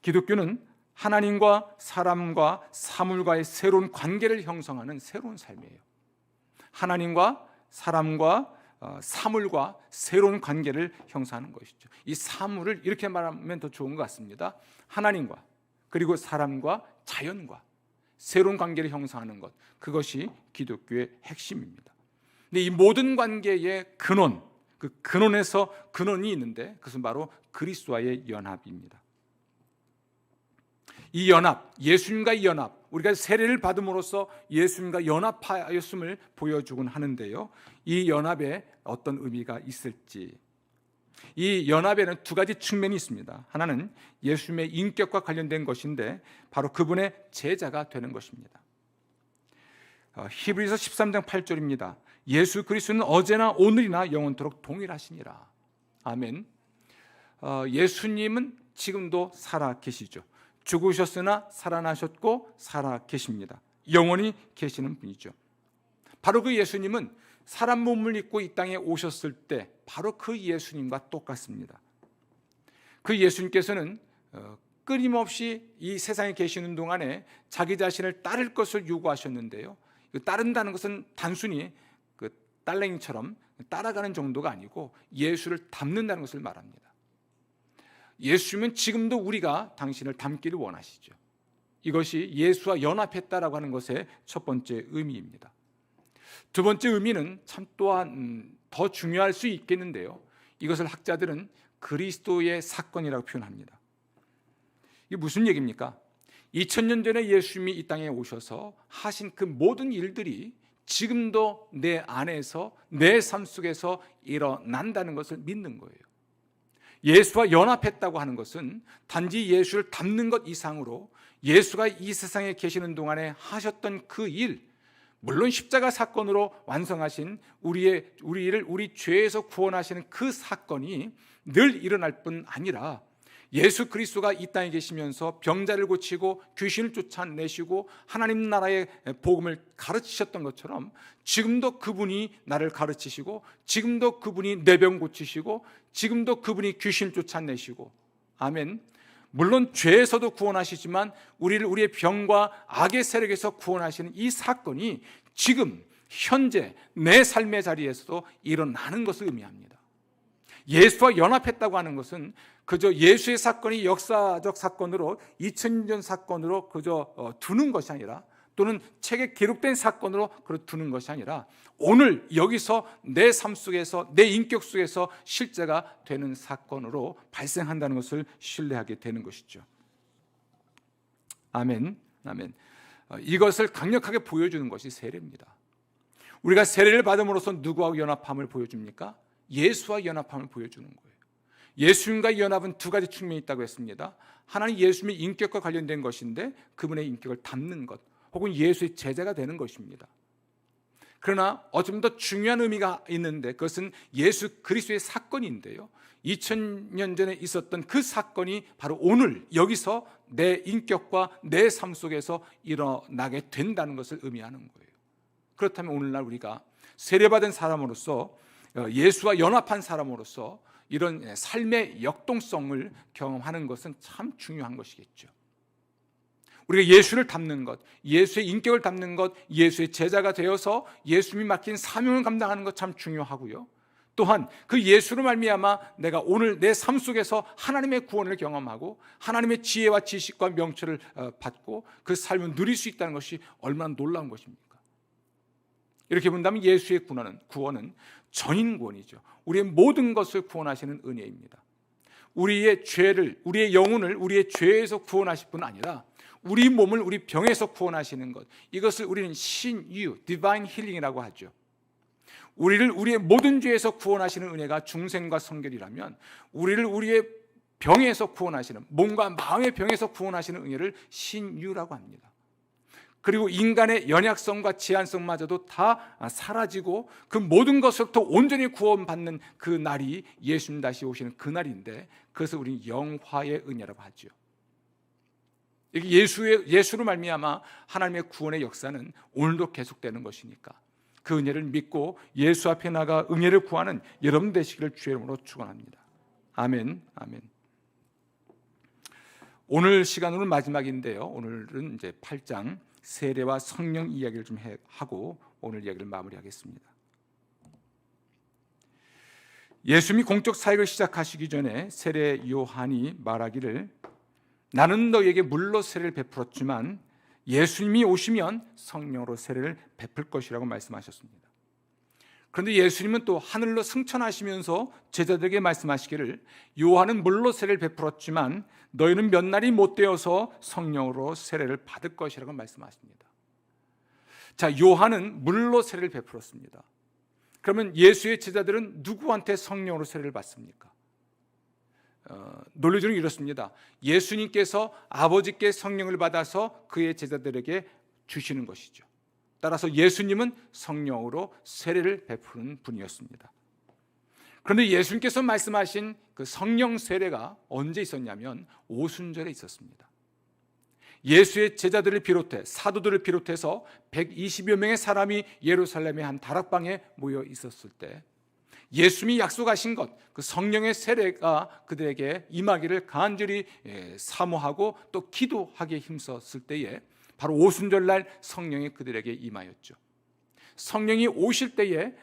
기독교는 하나님과 사람과 사물과의 새로운 관계를 형성하는 새로운 삶이에요. 하나님과 사람과 사물과 새로운 관계를 형성하는 것이죠. 이 사물을 이렇게 말하면 더 좋은 것 같습니다. 하나님과 그리고 사람과 자연과 새로운 관계를 형성하는 것, 그것이 기독교의 핵심입니다. 근데 이 모든 관계의 근원, 그 근원에서 근원이 있는데 그것은 바로 그리스도와의 연합입니다. 이 연합, 예수님과의 연합, 우리가 세례를 받음으로써 예수님과 연합하였음을 보여주곤 하는데요, 이 연합에 어떤 의미가 있을지. 이 연합에는 두 가지 측면이 있습니다. 하나는 예수님의 인격과 관련된 것인데 바로 그분의 제자가 되는 것입니다. 히브리서 13장 8절입니다. 예수 그리스도는 어제나 오늘이나 영원토록 동일하시니라. 아멘. 예수님은 지금도 살아 계시죠. 죽으셨으나 살아나셨고 살아 계십니다. 영원히 계시는 분이죠. 바로 그 예수님은 사람 몸을 입고 이 땅에 오셨을 때 바로 그 예수님과 똑같습니다. 그 예수님께서는 끊임없이 이 세상에 계시는 동안에 자기 자신을 따를 것을 요구하셨는데요, 따른다는 것은 단순히 그 딸랭이처럼 따라가는 정도가 아니고 예수를 닮는다는 것을 말합니다. 예수님은 지금도 우리가 당신을 닮기를 원하시죠. 이것이 예수와 연합했다라고 하는 것의 첫 번째 의미입니다. 두 번째 의미는 참 또한 더 중요할 수 있겠는데요, 이것을 학자들은 그리스도의 사건이라고 표현합니다. 이게 무슨 얘기입니까? 2000년 전에 예수님이 이 땅에 오셔서 하신 그 모든 일들이 지금도 내 안에서, 내 삶 속에서 일어난다는 것을 믿는 거예요. 예수와 연합했다고 하는 것은 단지 예수를 닮는 것 이상으로 예수가 이 세상에 계시는 동안에 하셨던 그 일, 물론 십자가 사건으로 완성하신 우리를 우리 죄에서 구원하시는 그 사건이 늘 일어날 뿐 아니라 예수 그리스도가 이 땅에 계시면서 병자를 고치고 귀신을 쫓아내시고 하나님 나라의 복음을 가르치셨던 것처럼 지금도 그분이 나를 가르치시고, 지금도 그분이 내 병 고치시고, 지금도 그분이 귀신을 쫓아내시고, 아멘. 물론 죄에서도 구원하시지만 우리를 우리의 병과 악의 세력에서 구원하시는 이 사건이 지금 현재 내 삶의 자리에서도 일어나는 것을 의미합니다. 예수와 연합했다고 하는 것은 그저 예수의 사건이 역사적 사건으로 2000년 사건으로 그저 두는 것이 아니라, 또는 책에 기록된 사건으로 두는 것이 아니라 오늘 여기서 내 삶 속에서, 내 인격 속에서 실제가 되는 사건으로 발생한다는 것을 신뢰하게 되는 것이죠. 아멘. 아멘. 이것을 강력하게 보여주는 것이 세례입니다. 우리가 세례를 받음으로써 누구와 연합함을 보여줍니까? 예수와 연합함을 보여주는 거예요. 예수님과 연합은 두 가지 측면이 있다고 했습니다. 하나는 예수님의 인격과 관련된 것인데 그분의 인격을 닮는 것, 혹은 예수의 제자가 되는 것입니다. 그러나 좀 더 중요한 의미가 있는데 그것은 예수 그리스도의 사건인데요, 2000년 전에 있었던 그 사건이 바로 오늘 여기서 내 인격과 내 삶 속에서 일어나게 된다는 것을 의미하는 거예요. 그렇다면 오늘날 우리가 세례받은 사람으로서, 예수와 연합한 사람으로서 이런 삶의 역동성을 경험하는 것은 참 중요한 것이겠죠. 우리가 예수를 닮는 것, 예수의 인격을 닮는 것, 예수의 제자가 되어서 예수님이 맡긴 사명을 감당하는 것 참 중요하고요, 또한 그 예수로 말미암아 내가 오늘 내 삶 속에서 하나님의 구원을 경험하고 하나님의 지혜와 지식과 명철을 받고 그 삶을 누릴 수 있다는 것이 얼마나 놀라운 것입니까? 이렇게 본다면 예수의 구원은 전인구원이죠. 우리의 모든 것을 구원하시는 은혜입니다. 우리의 죄를, 우리의 영혼을 우리의 죄에서 구원하실 뿐 아니라 우리 몸을 우리 병에서 구원하시는 것, 이것을 우리는 신유, 디바인 힐링이라고 하죠. 우리를 우리의 모든 죄에서 구원하시는 은혜가 중생과 성결이라면, 우리를 우리의 병에서 구원하시는, 몸과 마음의 병에서 구원하시는 은혜를 신유라고 합니다. 그리고 인간의 연약성과 제한성마저도 다 사라지고 그 모든 것으로부터 온전히 구원받는 그 날이 예수님 다시 오시는 그 날인데, 그것을 우리는 영화의 은혜라고 하죠. 이게 예수로 말미암아 하나님의 구원의 역사는 오늘도 계속되는 것이니까 그 은혜를 믿고 예수 앞에 나가 은혜를 구하는 여러분 되시기를 주의 이름으로 축원합니다. 아멘, 아멘. 오늘 시간으로는 마지막인데요. 오늘은 이제 8장 세례와 성령 이야기를 좀 하고 오늘 이야기를 마무리하겠습니다. 예수님이 공적 사역을 시작하시기 전에 세례 요한이 말하기를, 나는 너에게 물로 세례를 베풀었지만 예수님이 오시면 성령으로 세례를 베풀 것이라고 말씀하셨습니다. 그런데 예수님은 또 하늘로 승천하시면서 제자들에게 말씀하시기를, 요한은 물로 세례를 베풀었지만 너희는 몇 날이 못 되어서 성령으로 세례를 받을 것이라고 말씀하십니다. 자, 요한은 물로 세례를 베풀었습니다. 그러면 예수의 제자들은 누구한테 성령으로 세례를 받습니까? 논리적으로 이렇습니다. 예수님께서 아버지께 성령을 받아서 그의 제자들에게 주시는 것이죠. 따라서 예수님은 성령으로 세례를 베푸는 분이었습니다. 그런데 예수님께서 말씀하신 그 성령 세례가 언제 있었냐면 오순절에 있었습니다. 예수의 제자들을 비롯해 사도들을 비롯해서 120여 명의 사람이 예루살렘의 한 다락방에 모여 있었을 때 예수님이 약속하신 것, 그 성령의 세례가 그들에게 임하기를 간절히 사모하고 또 기도하기에 힘썼을 때에 바로 오순절날 성령이 그들에게 임하였죠. 성령이 오실 때에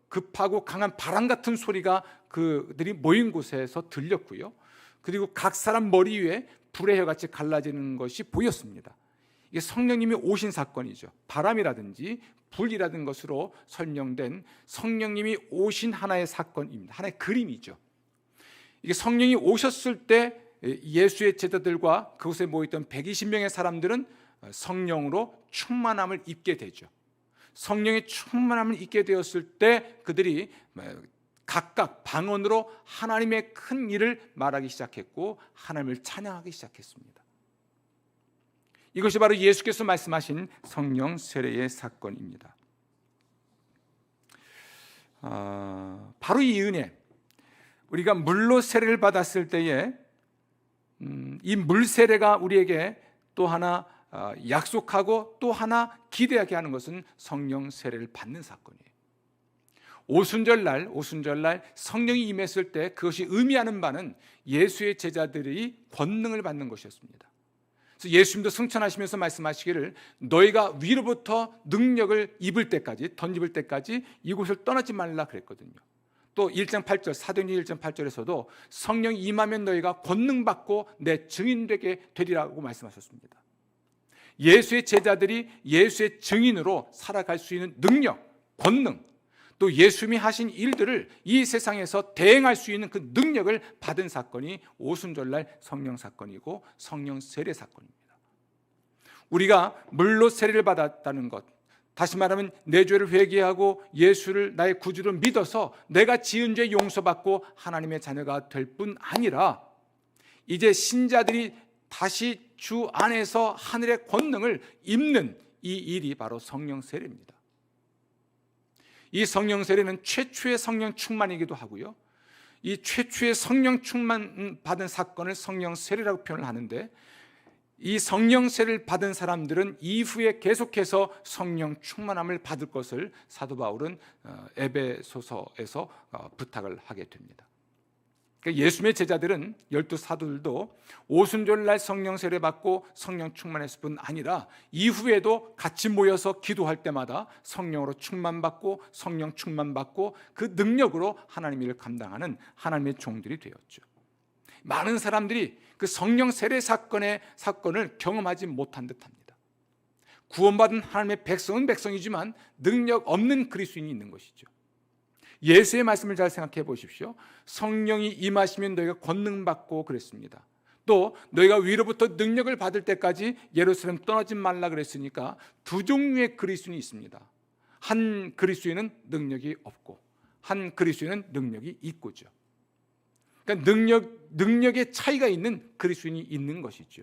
급하고 강한 바람 같은 소리가 그들이 모인 곳에서 들렸고요. 그리고 각 사람 머리 위에 불의 혀같이 갈라지는 것이 보였습니다. 이게 성령님이 오신 사건이죠. 바람이라든지 불이라든 것으로 설명된 성령님이 오신 하나의 사건입니다. 하나의 그림이죠. 이게 성령이 오셨을 때 예수의 제자들과 그곳에 모였던 120명의 사람들은 성령으로 충만함을 입게 되죠. 성령의 충만함을 입게 되었을 때 그들이 각각 방언으로 하나님의 큰 일을 말하기 시작했고 하나님을 찬양하기 시작했습니다. 이것이 바로 예수께서 말씀하신 성령 세례의 사건입니다. 바로 이 은혜, 우리가 물로 세례를 받았을 때에 이 물 세례가 우리에게 또 하나 약속하고 또 하나 기대하게 하는 것은 성령 세례를 받는 사건이에요. 오순절날 성령이 임했을 때 그것이 의미하는 바는 예수의 제자들이 권능을 받는 것이었습니다. 그래서 예수님도 승천하시면서 말씀하시기를, 너희가 위로부터 능력을 입을 때까지, 덧입을 때까지 이곳을 떠나지 말라 그랬거든요. 또 1장 8절, 사도행전 1장 8절에서도 성령이 임하면 너희가 권능 받고 내 증인 되게 되리라고 말씀하셨습니다. 예수의 제자들이 예수의 증인으로 살아갈 수 있는 능력, 권능, 또 예수님이 하신 일들을 이 세상에서 대행할 수 있는 그 능력을 받은 사건이 오순절날 성령 사건이고 성령 세례 사건입니다. 우리가 물로 세례를 받았다는 것, 다시 말하면 내 죄를 회개하고 예수를 나의 구주로 믿어서 내가 지은 죄 용서받고 하나님의 자녀가 될 뿐 아니라 이제 신자들이 다시 주 안에서 하늘의 권능을 입는 이 일이 바로 성령 세례입니다. 이 성령 세례는 최초의 성령 충만이기도 하고요, 이 최초의 성령 충만 받은 사건을 성령 세례라고 표현을 하는데, 이 성령 세례를 받은 사람들은 이후에 계속해서 성령 충만함을 받을 것을 사도 바울은 에베소서에서 부탁을 하게 됩니다. 그러니까 예수님의 제자들은 12사도들도 오순절날 성령 세례 받고 성령 충만했을 뿐 아니라 이후에도 같이 모여서 기도할 때마다 성령으로 충만받고 성령 충만받고 그 능력으로 하나님의 일을 감당하는 하나님의 종들이 되었죠. 많은 사람들이 그 성령 세례 사건을 경험하지 못한 듯합니다. 구원받은 하나님의 백성은 백성이지만 능력 없는 그리스도인이 있는 것이죠. 예수의 말씀을 잘 생각해 보십시오. 성령이 임하시면 너희가 권능 받고 그랬습니다. 또 너희가 위로부터 능력을 받을 때까지 예루살렘 떠나지 말라 그랬으니까 두 종류의 그리스도인이 있습니다. 한 그리스도인은 능력이 없고 한 그리스도인은 능력이 있고죠. 그러니까 능력의 차이가 있는 그리스도인이 있는 것이죠.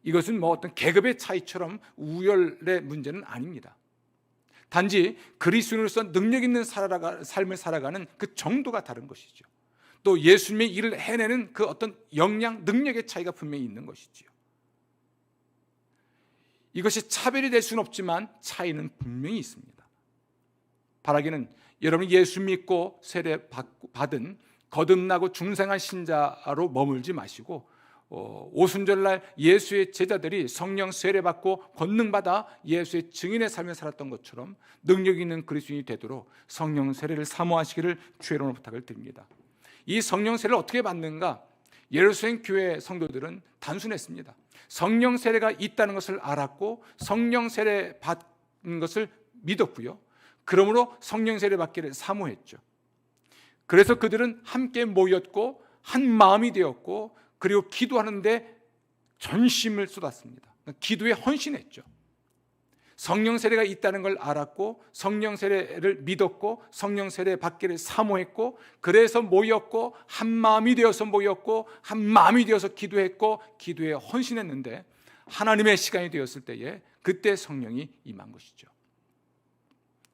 이것은 뭐 어떤 계급의 차이처럼 우열의 문제는 아닙니다. 단지 그리스도인으로서 능력 있는 삶을 살아가는 그 정도가 다른 것이죠. 또 예수님의 일을 해내는 그 어떤 역량, 능력의 차이가 분명히 있는 것이지요. 이것이 차별이 될 수는 없지만 차이는 분명히 있습니다. 바라기는 여러분이 예수 믿고 세례 받은 거듭나고 중생한 신자로 머물지 마시고 오순절날 예수의 제자들이 성령 세례받고 권능받아 예수의 증인의 삶을 살았던 것처럼 능력 있는 그리스도인이 되도록 성령 세례를 사모하시기를 주의 이름으로 부탁을 드립니다. 이 성령 세례를 어떻게 받는가? 예루살렘 교회 성도들은 단순했습니다. 성령 세례가 있다는 것을 알았고 성령 세례 받는 것을 믿었고요. 그러므로 성령 세례 받기를 사모했죠. 그래서 그들은 함께 모였고 한 마음이 되었고 그리고 기도하는데 전심을 쏟았습니다. 기도에 헌신했죠. 성령 세례가 있다는 걸 알았고 성령 세례를 믿었고 성령 세례 받기를 사모했고 그래서 모였고 한 마음이 되어서 모였고 한 마음이 되어서 기도했고 기도에 헌신했는데 하나님의 시간이 되었을 때에 그때 성령이 임한 것이죠.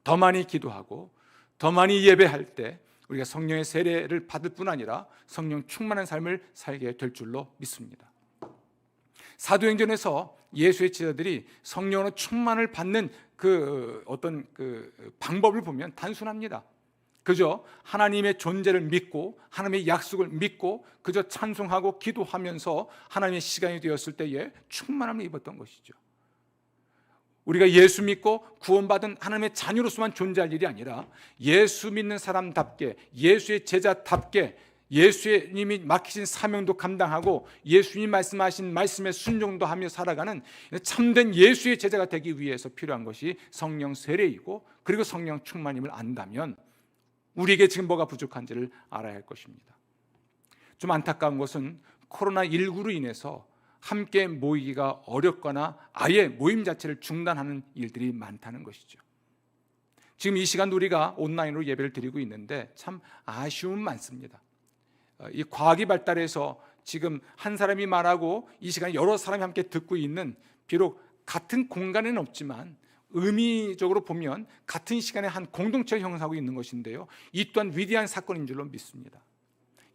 더 많이 기도하고 더 많이 예배할 때 우리가 성령의 세례를 받을 뿐 아니라 성령 충만한 삶을 살게 될 줄로 믿습니다. 사도행전에서 예수의 제자들이 성령으로 충만을 받는 그 어떤 그 방법을 보면 단순합니다. 그저 하나님의 존재를 믿고 하나님의 약속을 믿고 그저 찬송하고 기도하면서 하나님의 시간이 되었을 때에 충만함을 입었던 것이죠. 우리가 예수 믿고 구원받은 하나님의 자녀로서만 존재할 일이 아니라 예수 믿는 사람답게 예수의 제자답게 예수님이 맡기신 사명도 감당하고 예수님 말씀하신 말씀에 순종도 하며 살아가는 참된 예수의 제자가 되기 위해서 필요한 것이 성령 세례이고 그리고 성령 충만임을 안다면 우리에게 지금 뭐가 부족한지를 알아야 할 것입니다. 좀 안타까운 것은 코로나19로 인해서 함께 모이기가 어렵거나 아예 모임 자체를 중단하는 일들이 많다는 것이죠. 지금 이 시간 우리가 온라인으로 예배를 드리고 있는데 참 아쉬움 많습니다. 이 과학이 발달해서 지금 한 사람이 말하고 이 시간에 여러 사람이 함께 듣고 있는 비록 같은 공간에는 없지만 의미적으로 보면 같은 시간에 한 공동체를 형성하고 있는 것인데요. 이 또한 위대한 사건인 줄로 믿습니다.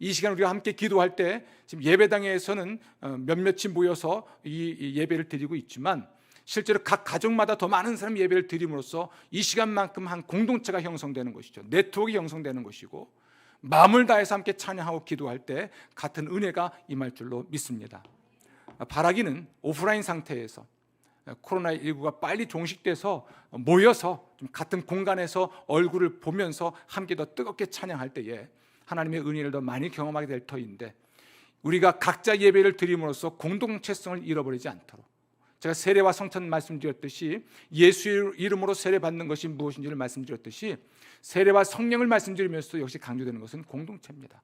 이 시간 우리가 함께 기도할 때 지금 예배당에서는 몇몇이 모여서 이 예배를 드리고 있지만 실제로 각 가정마다 더 많은 사람이 예배를 드림으로써 이 시간만큼 한 공동체가 형성되는 것이죠. 네트워크가 형성되는 것이고 마음을 다해서 함께 찬양하고 기도할 때 같은 은혜가 임할 줄로 믿습니다. 바라기는 오프라인 상태에서 코로나19가 빨리 종식돼서 모여서 좀 같은 공간에서 얼굴을 보면서 함께 더 뜨겁게 찬양할 때에 하나님의 은혜를 더 많이 경험하게 될 터인데 우리가 각자 예배를 드림으로써 공동체성을 잃어버리지 않도록 제가 세례와 성찬 말씀드렸듯이 예수의 이름으로 세례받는 것이 무엇인지를 말씀드렸듯이 세례와 성령을 말씀드리면서 역시 강조되는 것은 공동체입니다.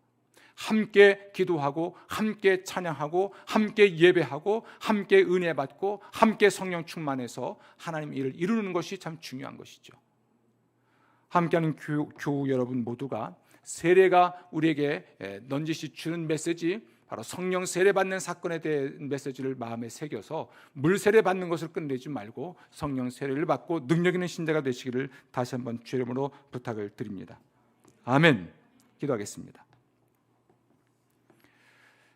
함께 기도하고 함께 찬양하고 함께 예배하고 함께 은혜 받고 함께 성령 충만해서 하나님의 일을 이루는 것이 참 중요한 것이죠. 함께하는 교우 여러분 모두가 세례가 우리에게 넌지시 주는 메시지 바로 성령 세례 받는 사건에 대한 메시지를 마음에 새겨서 물 세례 받는 것을 끝내지 말고 성령 세례를 받고 능력 있는 신자가 되시기를 다시 한번 주의 이름으로 부탁을 드립니다. 아멘. 기도하겠습니다.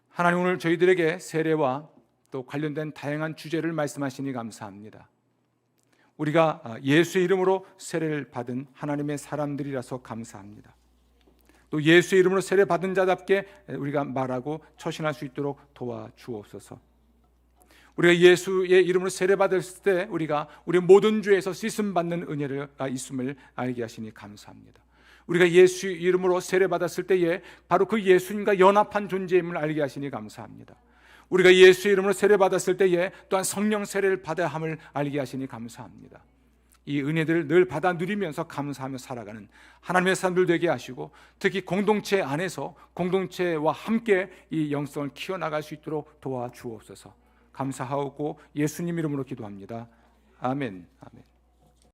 하나님 오늘 저희들에게 세례와 또 관련된 다양한 주제를 말씀하시니 감사합니다. 우리가 예수의 이름으로 세례를 받은 하나님의 사람들이라서 감사합니다. 또 예수의 이름으로 세례 받은 자답게 우리가 말하고 처신할 수 있도록 도와주옵소서. 우리가 예수의 이름으로 세례 받았을 때 우리가 우리 모든 죄에서 씻음 받는 은혜가 있음을 알게 하시니 감사합니다. 우리가 예수 이름으로 세례 받았을 때에 바로 그 예수님과 연합한 존재임을 알게 하시니 감사합니다. 우리가 예수 이름으로 세례 받았을 때에 또한 성령 세례를 받아야 함을 알게 하시니 감사합니다. 이 은혜들을 늘 받아 누리면서 감사하며 살아가는 하나님의 사람들 되게 하시고, 특히 공동체 안에서 공동체와 함께 이 영성을 키워나갈 수 있도록 도와주옵소서. 감사하고 예수님 이름으로 기도합니다. 아멘. 아멘.